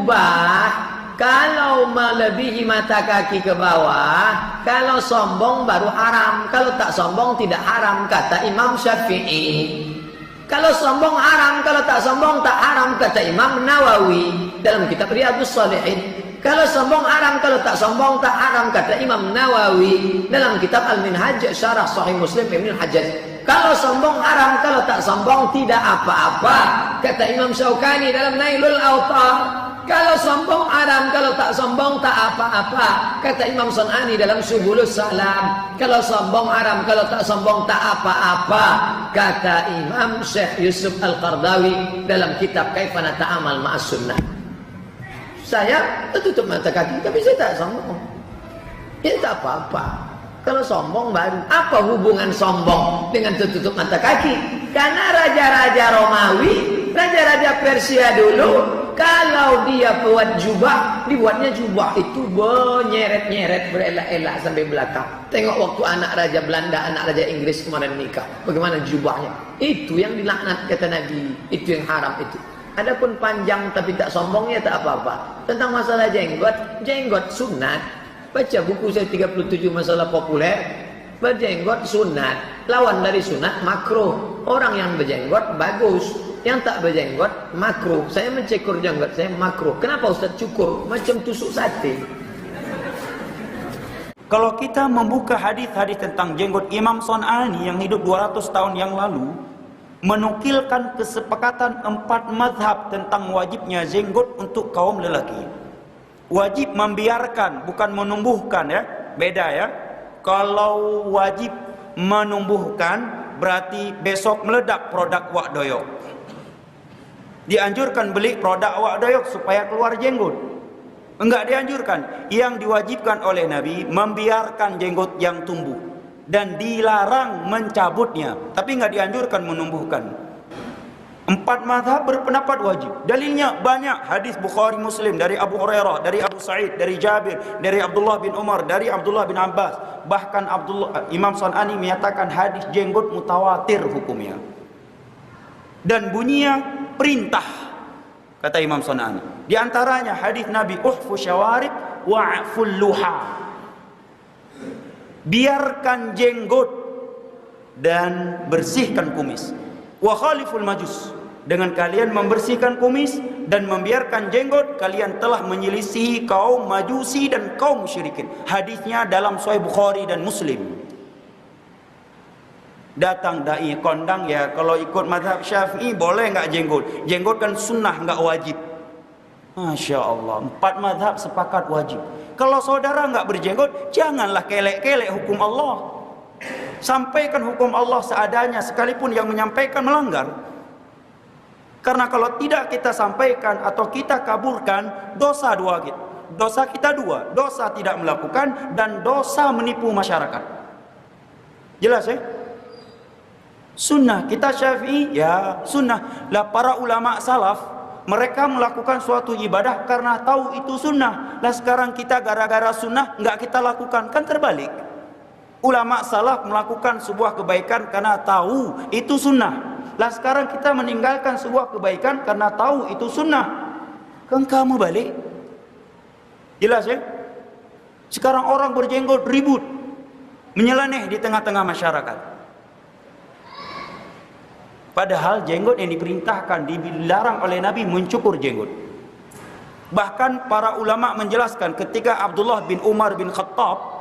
jubah kalau melebihi mata kaki ke bawah, kalau sombong baru haram, kalau tak sombong tidak haram, kata Imam Syafi'i. Kalau sombong haram, kalau tak sombong tak haram, kata Imam Nawawi dalam kitab Riyadhus Shalihin. Kalau sombong haram, kalau tak sombong tak haram, kata Imam Nawawi dalam kitab Al-Minhaj Syarah Sahih Muslim Ibnu Hajjaj. Kalau sombong haram, kalau tak sombong tidak apa-apa, kata Imam Syaukani dalam Nailul Awtar. Kalau sombong haram, kalau tak sombong tak apa-apa, kata Imam Sun'ani dalam Subulus Salam. Kalau sombong haram, kalau tak sombong tak apa-apa, kata Imam Syekh Yusuf Al-Qardawi dalam kitab Kaifa Nata'amal Ma'as Sunnah. Saya tutup mata kaki, tapi saya tak sombong. Ya tak apa-apa. Kalau sombong baru. Apa hubungan sombong dengan tutup mata kaki? Karena raja-raja Romawi, raja-raja Persia dulu, kalau dia buat jubah, dibuatnya jubah itu nyeret-nyeret, berelak-elak sampai belakang. Tengok waktu anak raja Belanda, anak raja Inggris kemarin nikah, bagaimana jubahnya. Itu yang dilaknat kata Nabi, itu yang haram itu. Adapun panjang tapi tak sombongnya tak apa-apa. Tentang masalah jenggot sunat. Baca buku saya 37 masalah populer. Berjenggot sunat, lawan dari sunat makruh. Orang yang berjenggot bagus, yang tak berjenggot makruh. Saya mencukur jenggot saya makruh. Kenapa Ustaz cukur? Macam tusuk sate. Kalau kita membuka hadis-hadis tentang jenggot, Imam Sun'ani yang hidup 200 tahun yang lalu menukilkan kesepakatan 4 mazhab tentang wajibnya jenggot untuk kaum lelaki. Wajib membiarkan, bukan menumbuhkan ya. Beda ya. Kalau wajib menumbuhkan berarti besok meledak produk wak doyok. Dianjurkan beli produk wak doyok supaya keluar jenggot. Enggak dianjurkan. Yang diwajibkan oleh Nabi membiarkan jenggot yang tumbuh dan dilarang mencabutnya, tapi enggak dianjurkan menumbuhkan. 4 mazhab berpendapat wajib. Dalilnya banyak, hadis Bukhari Muslim dari Abu Hurairah, dari Abu Sa'id, dari Jabir, dari Abdullah bin Umar, dari Abdullah bin Abbas. Bahkan Imam Sun'ani menyatakan hadis jenggot mutawatir hukumnya. Dan bunyinya perintah, kata Imam Sun'ani. Di antaranya hadis Nabi, uhfu syawarib wa'ful luha. Biarkan jenggot dan bersihkan kumis. Wa khaliful majus, dengan kalian membersihkan kumis dan membiarkan jenggot, kalian telah menyelisihi kaum majusi dan kaum musyrikin. Hadisnya dalam Sahih Bukhari dan Muslim. Datang dai kondang, ya kalau ikut mazhab Syafi'i boleh nggak jenggot? Jenggot kan sunnah, nggak wajib. Masya Allah, 4 mazhab sepakat wajib. Kalau saudara nggak berjenggot, janganlah kelek-kelek hukum Allah. Sampaikan hukum Allah seadanya, sekalipun yang menyampaikan melanggar. Karena kalau tidak kita sampaikan atau kita kaburkan, dosa dua kita. Dosa kita dua, dosa tidak melakukan dan dosa menipu masyarakat. Jelas ya? Sunnah kita Syafi'i, ya sunnah. Lah para ulama salaf, mereka melakukan suatu ibadah karena tahu itu sunnah. Lah sekarang kita gara-gara sunnah nggak kita lakukan, kan terbalik. Ulama salaf melakukan sebuah kebaikan karena tahu itu sunnah. Lah sekarang kita meninggalkan sebuah kebaikan karena tahu itu sunnah. Kan kamu balik. Jelas ya? Sekarang orang berjenggot ribut, menyeleneh di tengah-tengah masyarakat. Padahal jenggot yang diperintahkan, dilarang oleh Nabi mencukur jenggot. Bahkan para ulama menjelaskan ketika Abdullah bin Umar bin Khattab,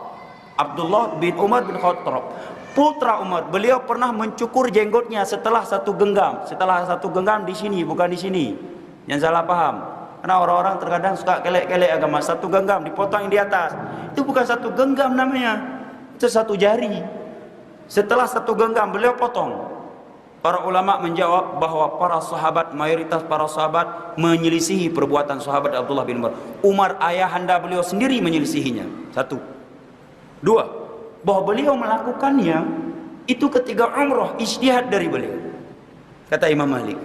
putra Umar, beliau pernah mencukur jenggotnya setelah satu genggam di sini, bukan di sini. Jangan salah paham. Karena orang-orang terkadang suka kelek-kelek agama, satu genggam dipotong yang di atas. Itu bukan satu genggam namanya. Itu satu jari. Setelah satu genggam beliau potong. Para ulama menjawab bahwa mayoritas para sahabat menyelisihi perbuatan sahabat Abdullah bin Umar. Umar ayahanda beliau sendiri menyelisihinya. 1. 2, bahwa beliau melakukannya itu ketika umrah, ijtihad dari beliau. Kata Imam Malik,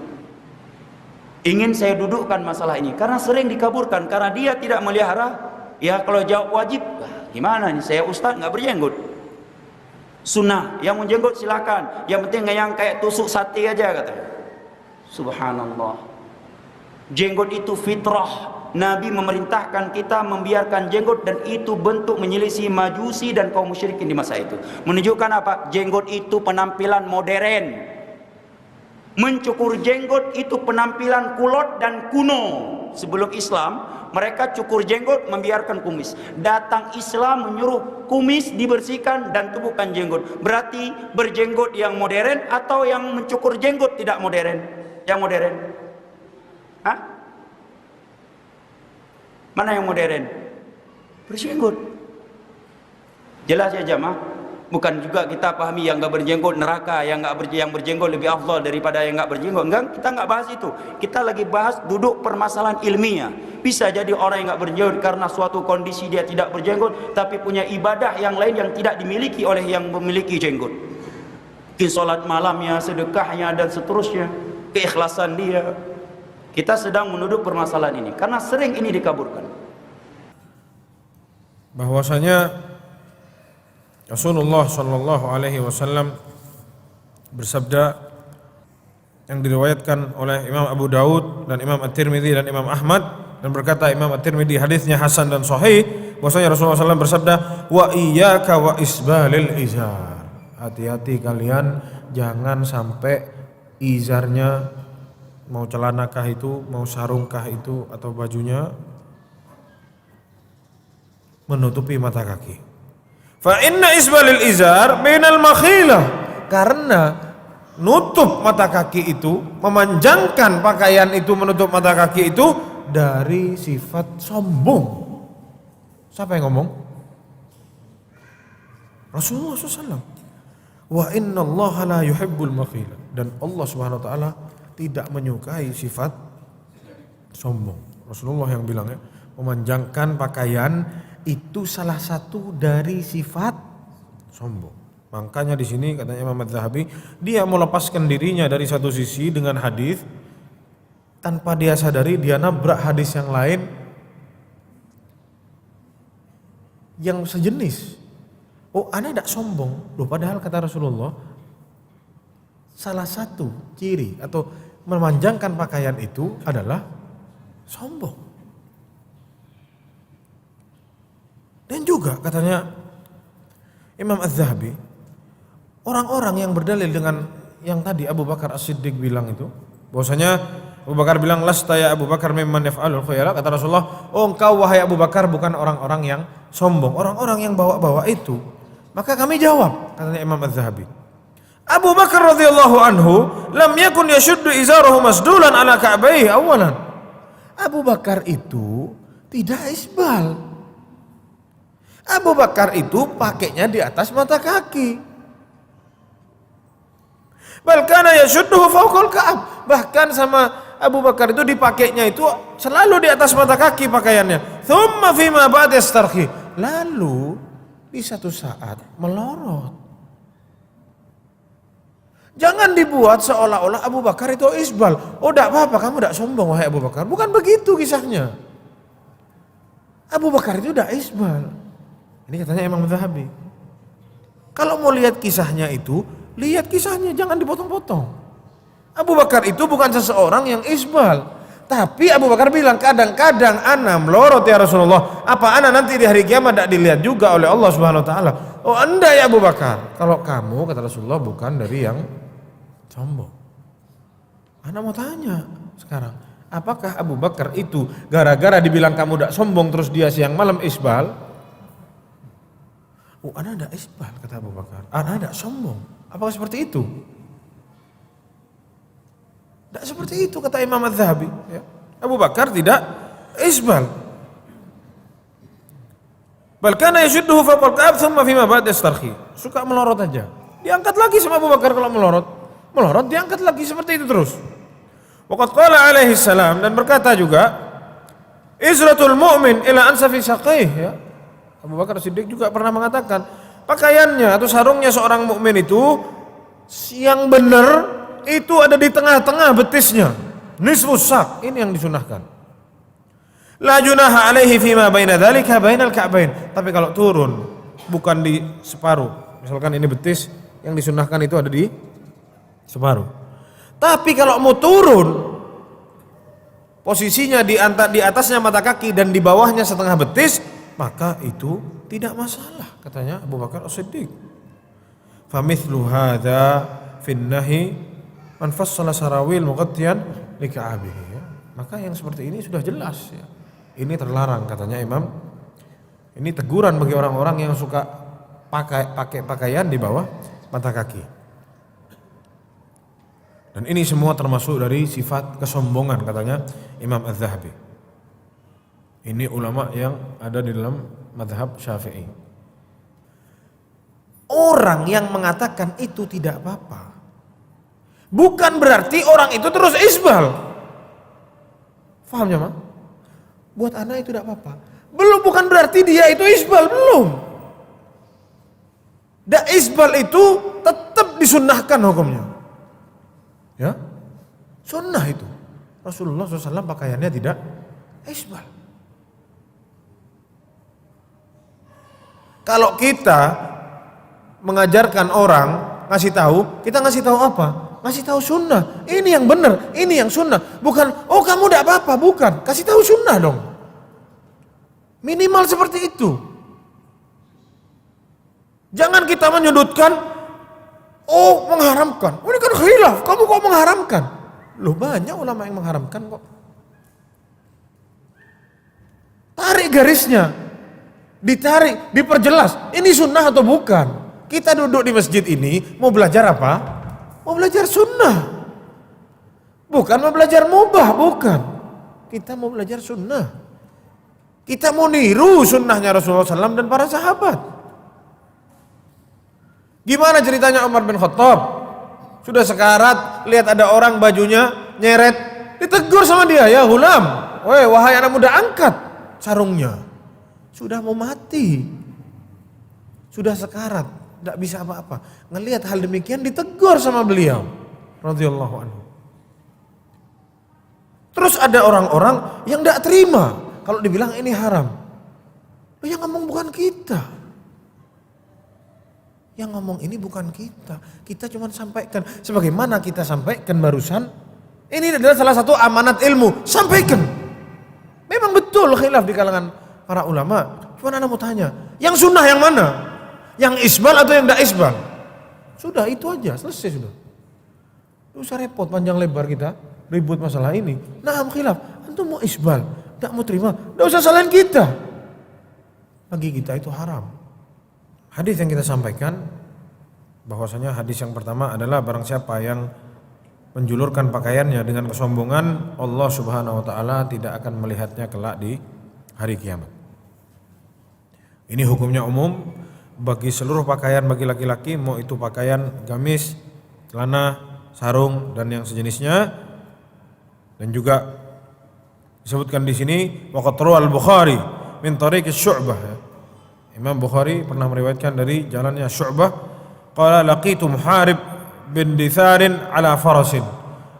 ingin saya dudukkan masalah ini karena sering dikaburkan, karena dia tidak melihara. Ya kalau jawab wajib, gimana nih, saya ustaz nggak berjenggot. Sunnah, yang menjenggot silakan, yang penting yang kayak tusuk sate aja, katanya. Subhanallah. Jenggot itu fitrah. Nabi memerintahkan kita membiarkan jenggot, dan itu bentuk menyelisih Majusi dan kaum musyrikin di masa itu. Menunjukkan apa? Jenggot itu penampilan modern. Mencukur jenggot itu penampilan kulot dan kuno. Sebelum Islam, mereka cukur jenggot, membiarkan kumis. Datang Islam menyuruh kumis dibersihkan dan tumbuhkan jenggot. Berarti berjenggot yang modern atau yang mencukur jenggot tidak modern? Yang modern. Hah? Mana yang modern? Berjenggot. Jelas ya jamaah? Bukan juga kita pahami yang enggak berjenggot neraka, yang berjenggot lebih afdal daripada yang enggak berjenggot. Enggak, kita enggak bahas itu. Kita lagi bahas duduk permasalahan ilmiah. Bisa jadi orang yang enggak berjenggot karena suatu kondisi dia tidak berjenggot, tapi punya ibadah yang lain yang tidak dimiliki oleh yang memiliki jenggot. Mungkin salat malamnya, sedekahnya dan seterusnya, keikhlasan dia. Kita sedang menuduk permasalahan ini karena sering ini dikaburkan. Bahwasanya Rasulullah Shallallahu Alaihi Wasallam bersabda yang diriwayatkan oleh Imam Abu Daud dan Imam At-Tirmidzi dan Imam Ahmad, dan berkata Imam At-Tirmidzi hadisnya hasan dan sahih, bahwasanya Rasulullah SAW bersabda, wa iyyaka wa isbalil izar, hati-hati kalian jangan sampai izarnya, mau celanakah itu, mau sarungkah itu atau bajunya, menutupi mata kaki. Fa inna isbalil izar bainal makhilah, karena nutup mata kaki itu, memanjangkan pakaian itu, menutup mata kaki itu dari sifat sombong. Siapa yang ngomong? Rasulullah SAW. Wa inna Allah la yuhibbul makhilah, dan Allah Subhanahu wa taala tidak menyukai sifat sombong. Rasulullah yang bilang ya, memanjangkan pakaian itu salah satu dari sifat sombong. Makanya di sini katanya Imam Az-Zahabi, dia melepaskan dirinya dari satu sisi dengan hadis, tanpa dia sadari dia nabrak hadis yang lain yang sejenis. Oh, ana tidak sombong. Loh, padahal kata Rasulullah, salah satu ciri atau memanjangkan pakaian itu adalah sombong. Dan juga katanya Imam Az-Zahabi, orang-orang yang berdalil dengan yang tadi Abu Bakar As-Siddiq bilang itu, bahwasanya Abu Bakar bilang, lasta ya Abu Bakar mimman yaf'alul khuyala, kata Rasulullah, oh engkau wahai Abu Bakar bukan orang-orang yang sombong, orang-orang yang bawa-bawa itu. Maka kami jawab, katanya Imam Az-Zahabi, Abu Bakar radhiyallahu anhu lam yakun yashuddu izarahu masdulan ala ka'baihi awalan. Abu Bakar itu tidak isbal. Abu Bakar itu pakainya di atas mata kaki. Bahkan yashudduhu fawqal ka'ab. Bahkan sama Abu Bakar itu dipakainya itu selalu di atas mata kaki pakaiannya. Thumma fima ba'da yastarhi. Lalu di satu saat melorot. Jangan dibuat seolah-olah Abu Bakar itu isbal. Oh, tidak apa-apa, kamu tidak sombong wahai Abu Bakar. Bukan begitu kisahnya. Abu Bakar itu tidak isbal. Ini katanya Imam Zahabi. Kalau mau lihat kisahnya itu, lihat kisahnya, jangan dipotong-potong. Abu Bakar itu bukan seseorang yang isbal. Tapi Abu Bakar bilang, kadang-kadang ana melorot ya Rasulullah. Apa ana nanti di hari kiamat tidak dilihat juga oleh Allah Subhanahu wa taala? Oh, anda ya Abu Bakar. Kalau kamu, kata Rasulullah, bukan dari yang sombong. Ana mau tanya sekarang, apakah Abu Bakar itu gara-gara dibilang kamu tidak sombong terus dia siang malam isbal? Oh, ana tidak isbal, kata Abu Bakar. Ana tidak sombong. Apakah seperti itu? Tidak seperti itu, kata Imam Az-Zahabi. Ya. Abu Bakar tidak isbal. Bal kana yashudduhu fawqal ka'ab thumma fima ba'da yastarhi. Suka melorot aja. Diangkat lagi sama Abu Bakar kalau melorot. Melorot diangkat lagi seperti itu terus. Waqad qala alaihi salam, dan berkata juga, izratul mu'min ila ansafi saqih, ya. Abu Bakar Siddiq juga pernah mengatakan, pakaiannya atau sarungnya seorang mukmin itu yang benar itu ada di tengah-tengah betisnya, nisfus sak, ini yang disunahkan. La junaha alaihi fima baina dzalika bainal ka'bain. Tapi kalau turun bukan di separuh, misalkan ini betis, yang disunahkan itu ada di separuh. Tapi kalau mau turun posisinya di atasnya mata kaki dan di bawahnya setengah betis, maka itu tidak masalah, katanya Abu Bakar As-Siddiq. Famithlu hadza fin nahi man fassala sarawil muqaddiyan lika'abihi. Maka yang seperti ini sudah jelas ya. Ini terlarang, katanya Imam. Ini teguran bagi orang-orang yang suka pakai pakaian di bawah mata kaki. Dan ini semua termasuk dari sifat kesombongan, katanya Imam Az-Zahabi. Ini ulama yang ada di dalam mazhab Syafi'i. Orang yang mengatakan itu tidak apa-apa, bukan berarti orang itu terus isbal. Faham ya, Mak? Buat anak itu tidak apa-apa. Belum, bukan berarti dia itu isbal, belum. Isbal itu tetap disunnahkan hukumnya. Ya, sunnah itu. Rasulullah SAW pakaiannya tidak isbal. Kalau kita mengajarkan orang, ngasih tahu, kita ngasih tahu apa? Ngasih tahu sunnah. Ini yang benar, ini yang sunnah. Bukan, oh kamu tidak apa-apa, bukan. Kasih tahu sunnah dong. Minimal seperti itu. Jangan kita menyudutkan, oh mengharamkan. Oh, ini kan khilaf, kamu kok mengharamkan? Loh, banyak ulama yang mengharamkan kok. Tarik garisnya, ditarik, diperjelas. Ini sunnah atau bukan? Kita duduk di masjid ini mau belajar apa? Mau belajar sunnah. Bukan mau belajar mubah, bukan. Kita mau belajar sunnah. Kita mau niru sunnahnya Rasulullah SAW dan para sahabat. Gimana ceritanya Umar bin Khattab? Sudah sekarat, lihat ada orang bajunya nyeret, ditegur sama dia, ya hulam, wahai anak muda, angkat sarungnya. Sudah mau mati, sudah sekarat, tidak bisa apa-apa. Ngelihat hal demikian ditegur sama beliau, radhiyallahu anhu. Terus ada orang-orang yang tidak terima kalau dibilang ini haram. Yang ngomong bukan kita. Yang ngomong ini bukan kita. Kita cuma sampaikan. Sebagaimana kita sampaikan barusan. Ini adalah salah satu amanat ilmu. Sampaikan. Memang betul khilaf di kalangan para ulama. Cuma anda mau tanya. Yang sunnah yang mana? Yang isbal atau yang tidak isbal? Sudah itu aja. Selesai sudah. Tidak usah repot panjang lebar kita. Ribut masalah ini. Nah khilaf. Antum mau isbal. Tidak mau terima. Tidak usah salahin kita. Bagi kita itu haram. Hadis yang kita sampaikan bahwasanya hadis yang pertama adalah barang siapa yang menjulurkan pakaiannya dengan kesombongan, Allah Subhanahu wa taala tidak akan melihatnya kelak di hari kiamat. Ini hukumnya umum bagi seluruh pakaian bagi laki-laki, mau itu pakaian gamis, celana, sarung dan yang sejenisnya. Dan juga disebutkan di sini waqad al-Bukhari min tariq Syu'bah. Imam Bukhari pernah meriwayatkan dari jalannya Syu'bah, qala laqitu Muharib bin Ditharin ala farasin.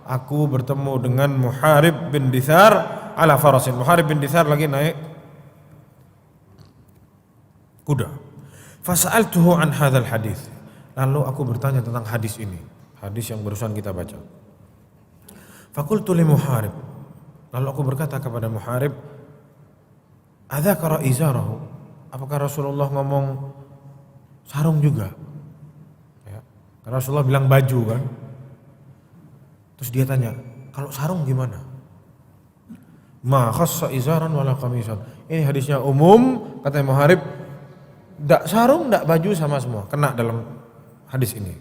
Aku bertemu dengan Muharib bin Dithar ala farasin. Muharib bin Dithar lagi naik kuda. Fasa'altuhu an hadzal hadis. Lalu aku bertanya tentang hadis ini, hadis yang barusan kita baca. Faqultu li Muharib. Lalu aku berkata kepada Muharib, adzakara izarahu? Apakah Rasulullah ngomong sarung juga? Ya. Karena Rasulullah bilang baju kan. Terus dia tanya, kalau sarung gimana? Ma khassa izaran wala qamisan. Ini hadisnya umum, kata Muharib, ndak sarung ndak baju sama semua kena dalam hadis ini.